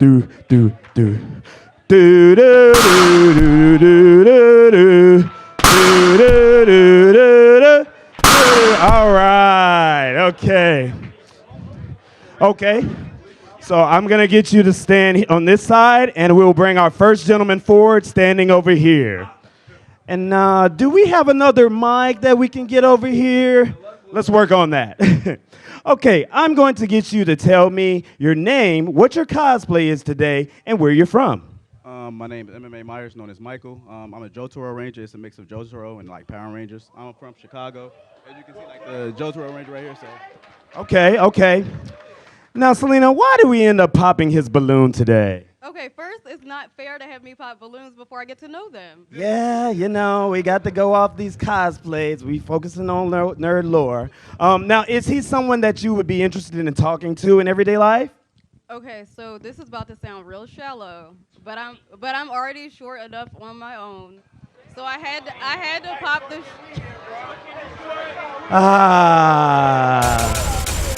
do do do do do do do do do do do do. All right. Okay. Okay. So I'm gonna get you to stand on this side, and we'll bring our first gentleman forward, standing over here. And do we have another mic that we can get over here? Let's work on that. Okay, I'm going to get you to tell me your name, what your cosplay is today, and where you're from. My name is MMA Myers, known as Michael. I'm a Jotaro Ranger. It's a mix of Jotaro and like Power Rangers. I'm from Chicago. As you can see, like the Jotaro Ranger right here. So. Okay. Now, Selena, why did we end up popping his balloon today? Okay, first, it's not fair to have me pop balloons before I get to know them. Yeah, we got to go off these cosplays. We focusing on nerd lore. Now, is he someone that you would be interested in talking to in everyday life? Okay, so this is about to sound real shallow, but I'm already short enough on my own. So I had to pop the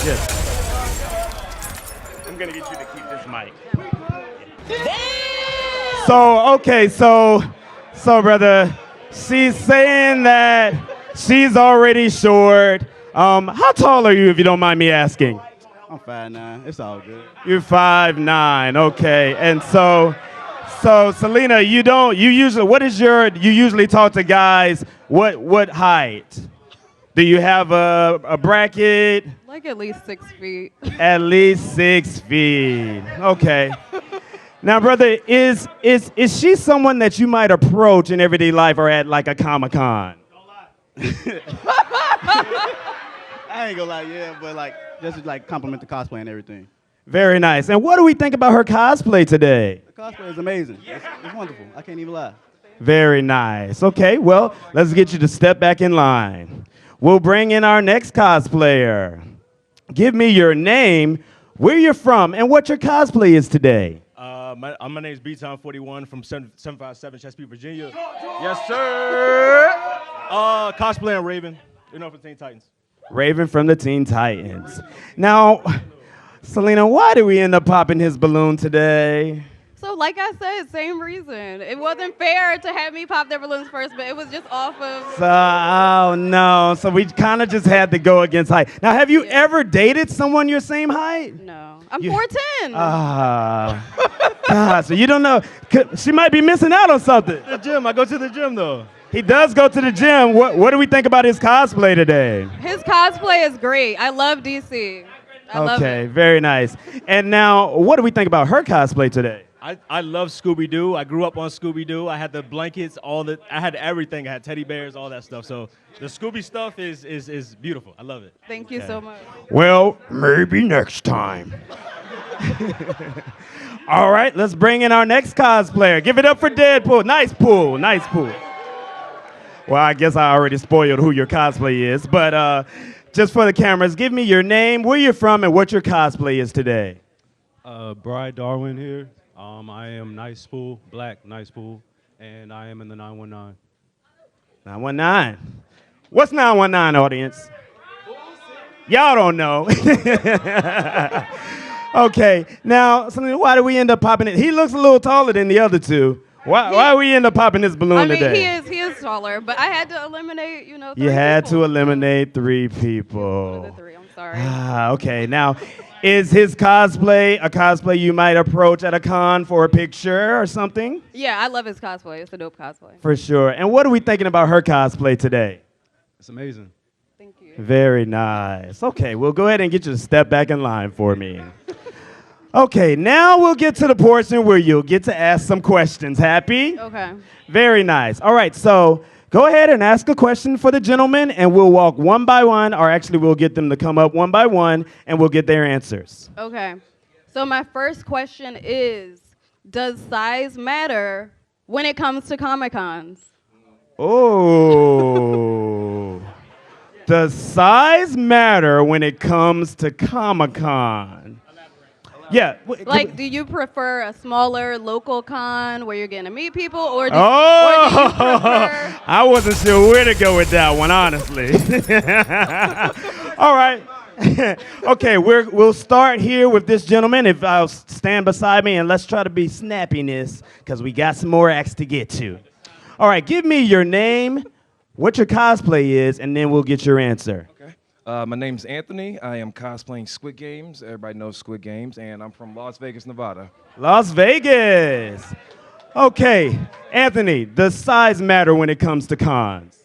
Yes. I'm gonna get you to keep this mic. So brother, she's saying that she's already short. How tall are you, if you don't mind me asking? I'm 5'9". It's all good. You're 5'9". Okay, and so Selena, you usually talk to guys what height? Do you have a bracket? like at least 6 feet. At least 6 feet. Okay. Now, brother, is she someone that you might approach in everyday life or at like a Comic-Con? I ain't gonna lie, yeah, but like just to like compliment the cosplay and everything. Very nice. And what do we think about her cosplay today? The cosplay is amazing. It's wonderful. I can't even lie. Very nice. Okay, well, let's get you to step back in line. We'll bring in our next cosplayer. Give me your name, where you're from, and what your cosplay is today. My name is B-Town41 from 757 Chesapeake, Virginia. Yes, sir. Cosplay and Raven. You know, from Teen Titans. Raven from the Teen Titans. Now, Selena, why did we end up popping his balloon today? So like I said, same reason. It wasn't fair to have me pop their balloons first, but it was just off of... Oh, no. So we kind of just had to go against height. Now, have you ever dated someone your same height? No. I'm 4'10". God, so you don't know. She might be missing out on something. The gym. I go to the gym, though. He does go to the gym. What do we think about his cosplay today? His cosplay is great. I love DC. I love it. Very nice. And now, what do we think about her cosplay today? I love Scooby-Doo. I grew up on Scooby-Doo. I had the blankets, I had everything. I had teddy bears, all that stuff. So the Scooby stuff is beautiful. I love it. Thank you so much. Well, maybe next time. All right, let's bring in our next cosplayer. Give it up for Deadpool. Nice pool. Well, I guess I already spoiled who your cosplay is, but just for the cameras, give me your name, where you're from, and what your cosplay is today. Bride Darwin here. I am Nice Pool, Black Nice Pool, and I am in the 919. 919. What's 919, audience? Y'all don't know. Okay, now, why did we end up popping it? He looks a little taller than the other two. Why we end up popping this balloon today? He is taller, but I had to eliminate, 3 You had people. to eliminate 3 people. One of the 3, I'm sorry. Okay, now, is his cosplay a cosplay you might approach at a con for a picture or something? Yeah, I love his cosplay. It's a dope cosplay. For sure. And what are we thinking about her cosplay today? It's amazing. Thank you. Very nice. Okay, we'll go ahead and get you to step back in line for me. Okay, now we'll get to the portion where you'll get to ask some questions. Happy? Okay. Very nice. All right, so go ahead and ask a question for the gentleman, and we'll walk one by one, or actually we'll get them to come up one by one, and we'll get their answers. Okay. So my first question is, does size matter when it comes to Comic-Cons? Oh. Does size matter when it comes to Comic-Con? Yeah. Like, do you prefer a smaller local con where you're getting to meet people, or do, Oh, or do you prefer... I wasn't sure where to go with that one, honestly. All right. Okay, we'll start here with this gentleman. If I'll stand beside me and let's try to be snappiness because we got some more acts to get to. All right, give me your name, what your cosplay is, and then we'll get your answer. Okay. My name's Anthony. I am cosplaying Squid Games. Everybody knows Squid Games, and I'm from Las Vegas, Nevada. Las Vegas. Okay, Anthony, does size matter when it comes to cons?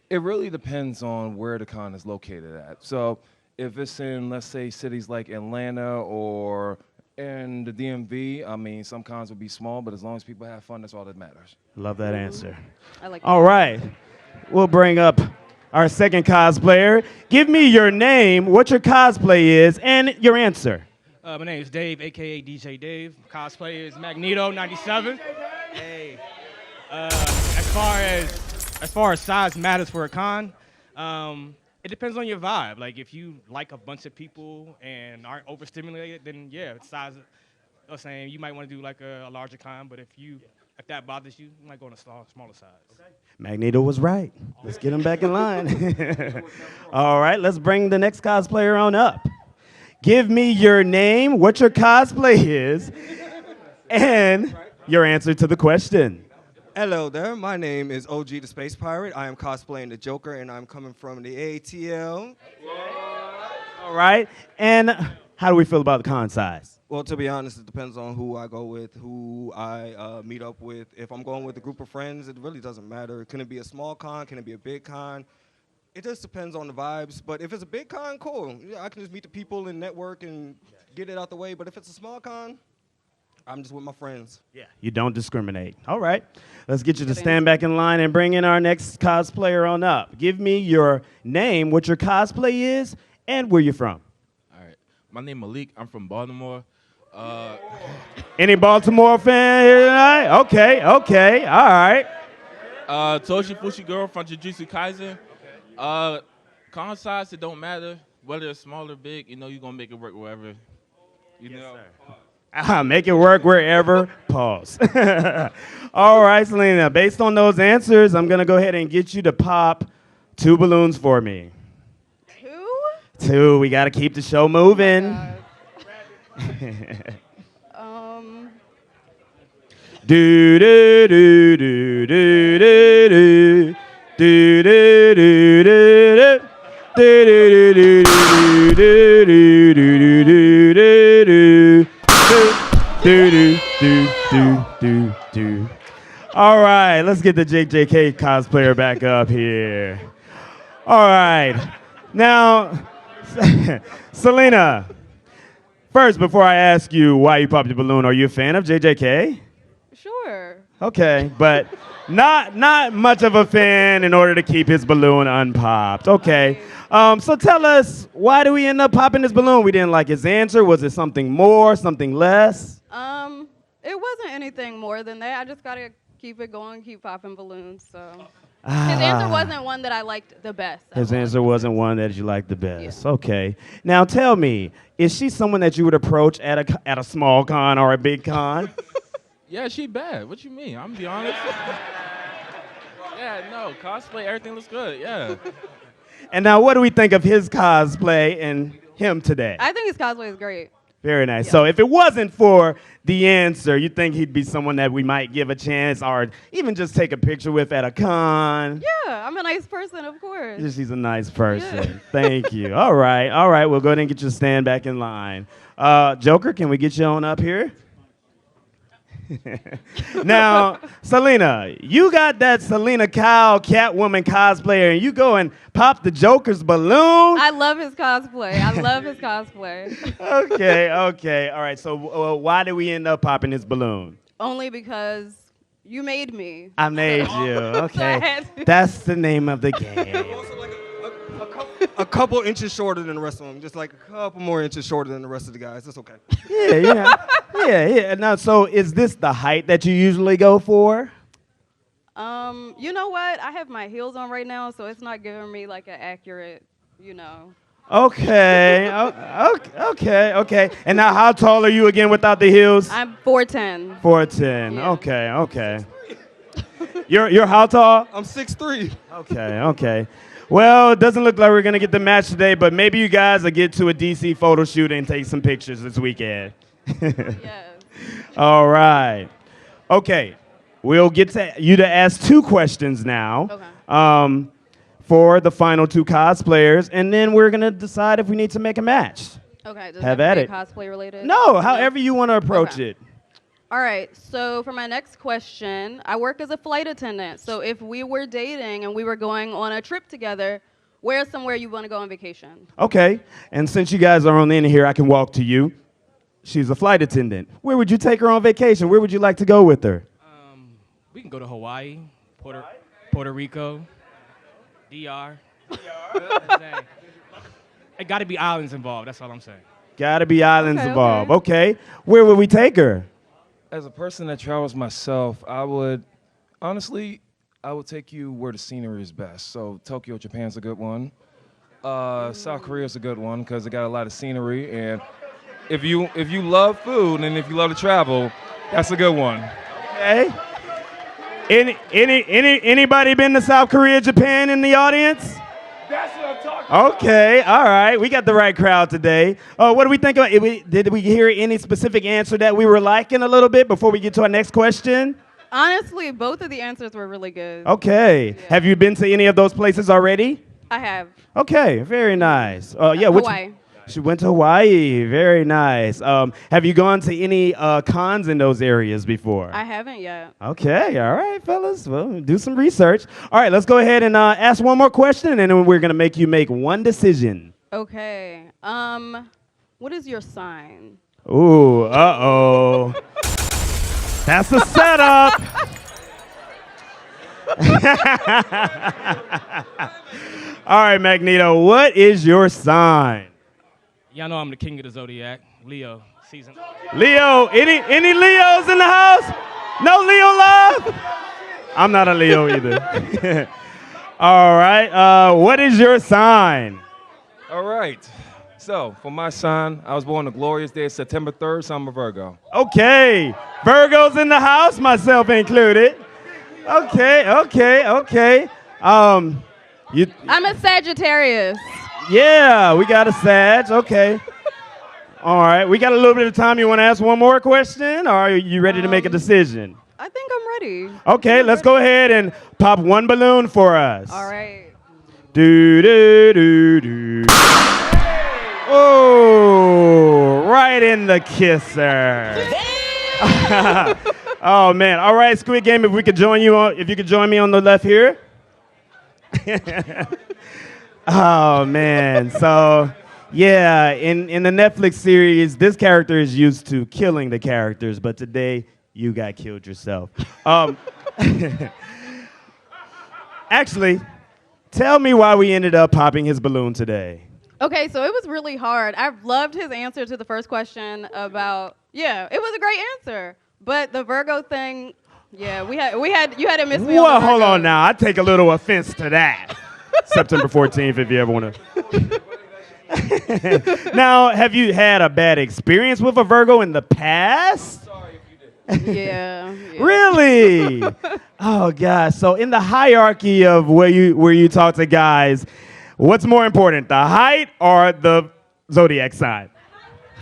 It really depends on where the con is located at. So if it's in, let's say, cities like Atlanta or in the DMV, I mean, some cons will be small, but as long as people have fun, that's all that matters. Love that answer. I like All right, we'll bring up our second cosplayer. Give me your name, what your cosplay is, and your answer. My name is Dave, a.k.a. DJ Dave. Cosplay is Magneto 97. Hey. As far as size matters for a con, it depends on your vibe. Like if you like a bunch of people and aren't overstimulated, then yeah, size. I was saying you might want to do like a larger con, but if that bothers you might go on a smaller size. Okay. Magneto was right. Let's get him back in line. All right, let's bring the next cosplayer on up. Give me your name, what your cosplay is, and your answer to the question. Hello there, my name is OG the Space Pirate. I am cosplaying the Joker and I'm coming from the ATL. All right, and how do we feel about the con size? Well, to be honest, it depends on who I go with, who I meet up with. If I'm going with a group of friends, it really doesn't matter. Can it be a small con? Can it be a big con? It just depends on the vibes. But if it's a big con, cool. Yeah, I can just meet the people and network and get it out the way. But if it's a small con, I'm just with my friends. Yeah, you don't discriminate. All right, let's get you to stand back in line and bring in our next cosplayer on up. Give me your name, what your cosplay is, and where you're from. All right, my name Malik. I'm from Baltimore. Any Baltimore fan here tonight? Okay, all right. Toshi Fushi girl from Jujutsu Kaisen. Con size, it don't matter whether it's small or big. You know, you're gonna make it work wherever. You know. Make it work wherever. Pause. All right, Selena, based on those answers, I'm going to go ahead and get you to pop 2 balloons for me. 2? 2. We got to keep the show moving. Do do do do do do do do do do do do do do do do do. Do. All right, let's get the JJK cosplayer back up here. All right, now, Selena, first, before I ask you why you popped your balloon, are you a fan of JJK? Sure. Okay, but not much of a fan in order to keep his balloon unpopped. Okay. So tell us, why do we end up popping this balloon? We didn't like his answer. Was it something more, something less? It wasn't anything more than that. I just gotta keep it going, keep popping balloons. So his answer wasn't one that I liked the best. His answer wasn't one that you liked the best. Yeah. Okay. Now tell me, is she someone that you would approach at a small con or a big con? Yeah, she bad. What you mean? I'm gonna be honest. Yeah, no, cosplay, everything looks good. Yeah. And now, what do we think of his cosplay and him today? I think his cosplay is great. Very nice. Yeah. So if it wasn't for the answer, you think he'd be someone that we might give a chance or even just take a picture with at a con? Yeah, I'm a nice person, of course. She's a nice person. Yeah. Thank you. All right. We'll go ahead and get you to stand back in line. Joker, can we get you on up here? Now, Selena, you got that Selena Kyle Catwoman cosplayer, and you go and pop the Joker's balloon? I love his cosplay. Okay. All right, so why did we end up popping his balloon? Only because you made me. I made you. Okay. That's the name of the game. A couple inches shorter than the rest of them. Just like a couple more inches shorter than the rest of the guys. That's okay. Yeah. Now, so is this the height that you usually go for? You know what? I have my heels on right now, so it's not giving me like an accurate, Okay. Okay. And now, how tall are you again without the heels? I'm 4'10". 4'10". Yeah. Okay. You're how tall? I'm 6'3". Okay. Well, it doesn't look like we're going to get the match today, but maybe you guys will get to a DC photo shoot and take some pictures this weekend. Yes. All right. Okay. We'll get to you to ask 2 questions now. Okay. For the final 2 cosplayers, and then we're going to decide if we need to make a match. Okay. Does Have that at be it. cosplay related? No, however you want to approach Okay. it. All right, so for my next question, I work as a flight attendant. So if we were dating and we were going on a trip together, where's somewhere you want to go on vacation? Okay, and since you guys are on the end here, I can walk to you. She's a flight attendant. Where would you take her on vacation? Where would you like to go with her? We can go to Hawaii, Puerto Rico, DR. It got to be islands involved. That's all I'm saying. Gotta be islands Okay, involved. Okay, where would we take her? As a person that travels myself, I would take you where the scenery is best. So Tokyo, Japan's a good one. South Korea's a good one because it got a lot of scenery. And if you love food and if you love to travel, that's a good one. Okay. Anybody been to South Korea, Japan in the audience? That's what I'm talking about. Okay, all right. We got the right crowd today. What do we think of? Did we hear any specific answer that we were liking a little bit before we get to our next question? Honestly, both of the answers were really good. Okay. Yeah. Have you been to any of those places already? I have. Okay, very nice. Hawaii. She went to Hawaii. Very nice. Have you gone to any cons in those areas before? I haven't yet. Okay, all right, fellas. Well, do some research. All right, let's go ahead and ask one more question, and then we're going to make you make one decision. Okay. What is your sign? Ooh, uh-oh. That's the setup. All right, Magneto, what is your sign? Y'all know I'm the king of the zodiac, Leo season. Leo, any Leos in the house? No Leo love? I'm not a Leo either. All right, what is your sign? All right. So, for my sign, I was born on a glorious day, September 3rd, so I'm a Virgo. Okay, Virgos in the house, myself included. Okay. I'm a Sagittarius. Yeah, we got a Sag. Okay. All right, we got a little bit of time. You want to ask one more question, or are you ready to make a decision? I think I'm ready. Okay, let's go ahead and pop one balloon for us. All right. Do do do do. Oh, right in the kisser. Oh man. All right, Squid Game. If you could join me on the left here. Oh man. So yeah, in the Netflix series, this character is used to killing the characters, but today you got killed yourself. Actually, tell me why we ended up popping his balloon today. Okay, so it was really hard. I loved his answer to the first question about, it was a great answer. But the Virgo thing, you had to miss me on Well, the hold on Virgos. now. I take a little offense to that. September 14th, if you ever want to. Now, have you had a bad experience with a Virgo in the past? Yeah. Really? Oh gosh. So in the hierarchy of where you talk to guys, what's more important, the height or the zodiac sign?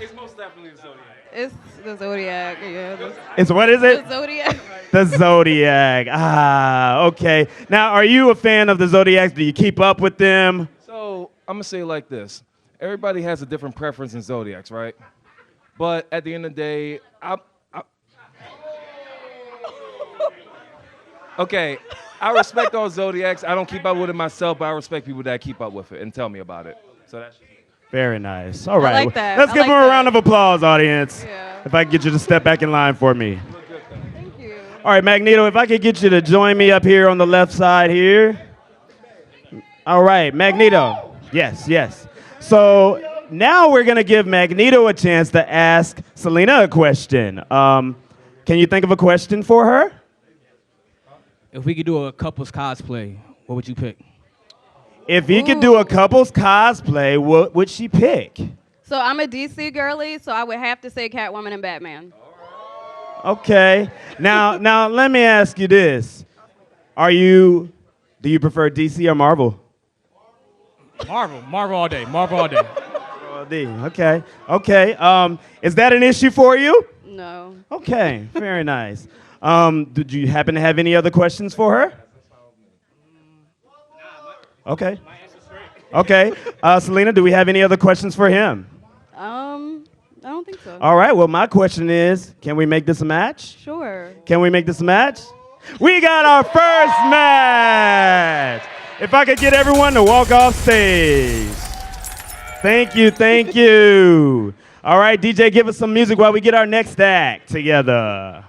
It's most definitely the zodiac. It's the zodiac. Yeah. It's what is it? The zodiac. The zodiac. Okay. Now, are you a fan of the zodiacs? Do you keep up with them? So, I'm going to say it like this. Everybody has a different preference in zodiacs, right? But at the end of the day, okay, I respect all zodiacs. I don't keep up with it myself, but I respect people that keep up with it and tell me about it. So that's Very nice. All right. like that. Let's I give like him a that. round of applause, audience. Yeah. If I can get you to step back in line for me. Thank you. All right, Magneto, if I could get you to join me up here on the left side here. All right, Magneto. Yes. So now we're going to give Magneto a chance to ask Selena a question. Can you think of a question for her? If we could do a couple's cosplay, what would you pick? If he could do a couple's cosplay, what would she pick? So I'm a DC girly, so I would have to say Catwoman and Batman. Okay. Now let me ask you this. Do you prefer DC or Marvel? Marvel all day. Marvel all day. Okay. Is that an issue for you? No. Okay, very nice. Did you happen to have any other questions for her? Okay. Okay. Selena, do we have any other questions for him? I don't think so. All right, well, my question is, can we make this a match? Sure. Can we make this a match? We got our first match! If I could get everyone to walk off stage. Thank you. All right, DJ, give us some music while we get our next act together.